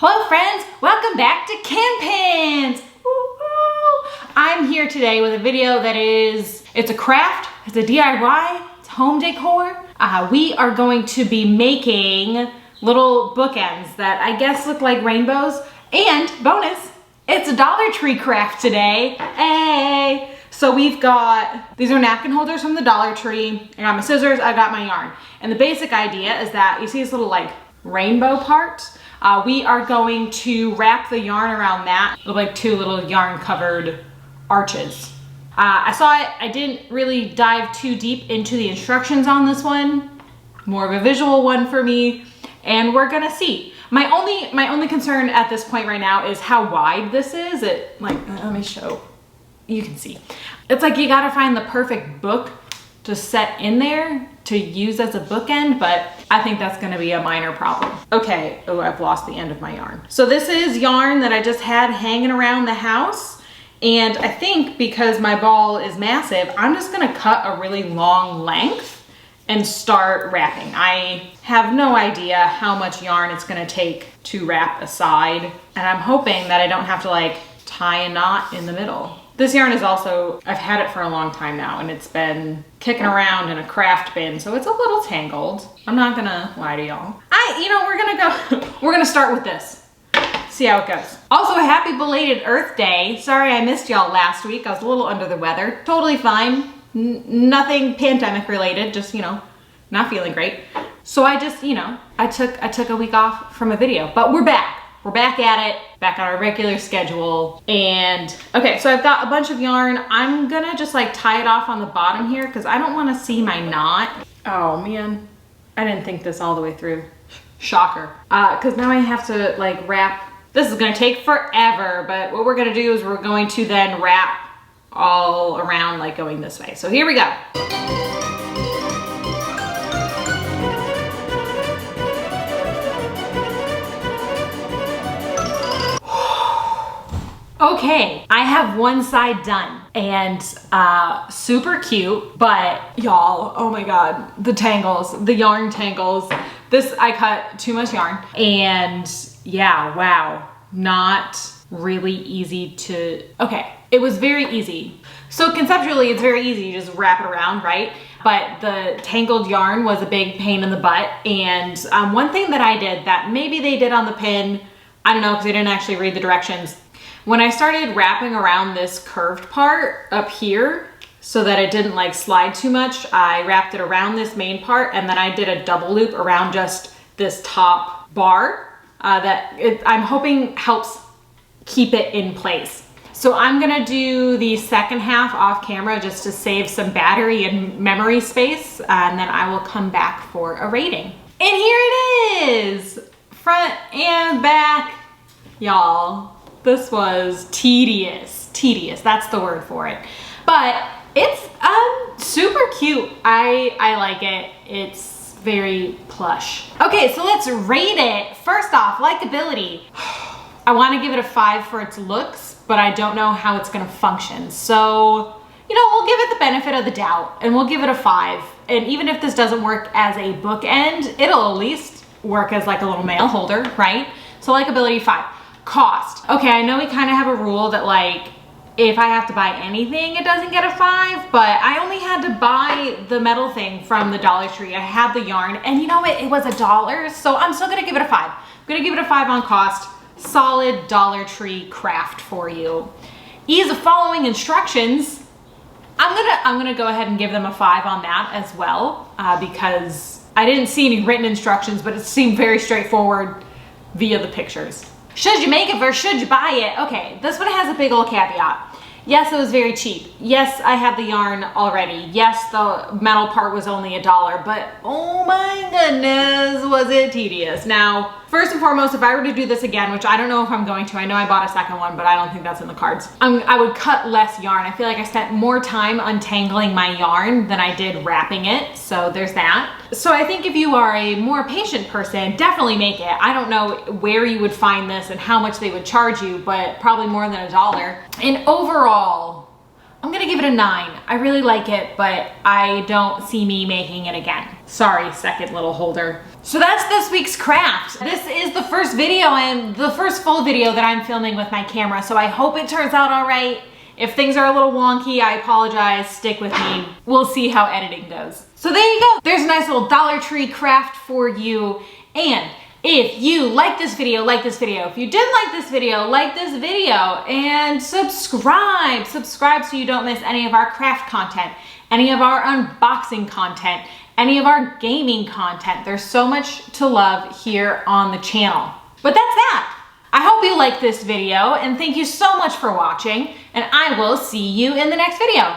Hello friends, welcome back to Campins! I'm here today with a video that it's a craft, it's a DIY, it's home decor. We are going to be making little bookends that I guess look like rainbows. And bonus, it's a Dollar Tree craft today. Hey! So we've got, these are napkin holders from the Dollar Tree. I got my scissors, I got my yarn. And the basic idea is that you see this little like rainbow part? We are going to wrap the yarn around that, like two little yarn covered arches. I saw it, I didn't really dive too deep into the instructions on this one. More of a visual one for me, and we're gonna see. My only concern at this point right now is how wide this is. Let me show, you can see. It's like you gotta find the perfect book to set in there to use as a bookend, but I think that's gonna be a minor problem. Okay, oh, I've lost the end of my yarn. So this is yarn that I just had hanging around the house. And I think because my ball is massive, I'm just gonna cut a really long length and start wrapping. I have no idea how much yarn it's gonna take to wrap a side. And I'm hoping that I don't have to like tie a knot in the middle. This yarn is also, I've had it for a long time now and it's been kicking around in a craft bin, so it's a little tangled. I'm not gonna lie to y'all. We're gonna start with this. See how it goes. Also, a happy belated Earth Day. Sorry I missed y'all last week. I was a little under the weather. Totally fine. Nothing pandemic related, just, not feeling great. So I just, I took a week off from a video, but we're back. We're back at it, back on our regular schedule. And okay, so I've got a bunch of yarn. I'm gonna just like tie it off on the bottom here because I don't wanna see my knot. Oh man, I didn't think this all the way through. Shocker. Because now I have to like wrap. This is gonna take forever, but what we're gonna do is we're going to then wrap all around like going this way. So here we go. Okay, I have one side done and super cute, but y'all, oh my God, the tangles, the yarn tangles. This, I cut too much yarn and yeah, wow, not really easy to, okay, it was very easy. So conceptually, it's very easy, you just wrap it around, right? But the tangled yarn was a big pain in the butt. And one thing that I did that maybe they did on the pin, I don't know, because they didn't actually read the directions. When I started wrapping around this curved part up here so that it didn't like slide too much, I wrapped it around this main part and then I did a double loop around just this top bar I'm hoping helps keep it in place. So I'm gonna do the second half off camera just to save some battery and memory space, and then I will come back for a rating. And here it is, front and back, y'all. This was tedious, that's the word for it. But it's super cute. I like it. It's very plush. Okay, so let's rate it. First off, likability. I want to give it a 5 for its looks, but I don't know how it's gonna function. So, we'll give it the benefit of the doubt and we'll give it a 5. And even if this doesn't work as a bookend, it'll at least work as like a little mail holder, right? So likability 5. Cost. Okay, I know we kind of have a rule that like, if I have to buy anything, it doesn't get a 5, but I only had to buy the metal thing from the Dollar Tree. I had the yarn and you know what? It was $1, so I'm still gonna give it a 5. I'm gonna give it a 5 on cost. Solid Dollar Tree craft for you. Ease of following instructions. I'm gonna go ahead and give them a 5 on that as well, because I didn't see any written instructions, but it seemed very straightforward via the pictures. Should you make it or should you buy it? Okay, this one has a big old caveat. Yes, it was very cheap. Yes, I had the yarn already. Yes, the metal part was only $1, but oh my goodness, was it tedious. Now, first and foremost, if I were to do this again, which I don't know if I'm going to, I know I bought a second one, but I don't think that's in the cards. I would cut less yarn. I feel like I spent more time untangling my yarn than I did wrapping it, so there's that. So I think if you are a more patient person, definitely make it. I don't know where you would find this and how much they would charge you, but probably more than $1. And overall, I'm gonna give it a 9. I really like it, but I don't see me making it again. Sorry, second little holder. So that's this week's craft. This is the first video and the first full video that I'm filming with my camera, so I hope it turns out all right. If things are a little wonky, I apologize, stick with me. We'll see how editing goes. So there you go. There's a nice little Dollar Tree craft for you. And if you like this video, like this video. If you didn't like this video, like this video. And subscribe. Subscribe so you don't miss any of our craft content, any of our unboxing content, any of our gaming content. There's so much to love here on the channel. But that's that. I hope you liked this video and thank you so much for watching, and I will see you in the next video.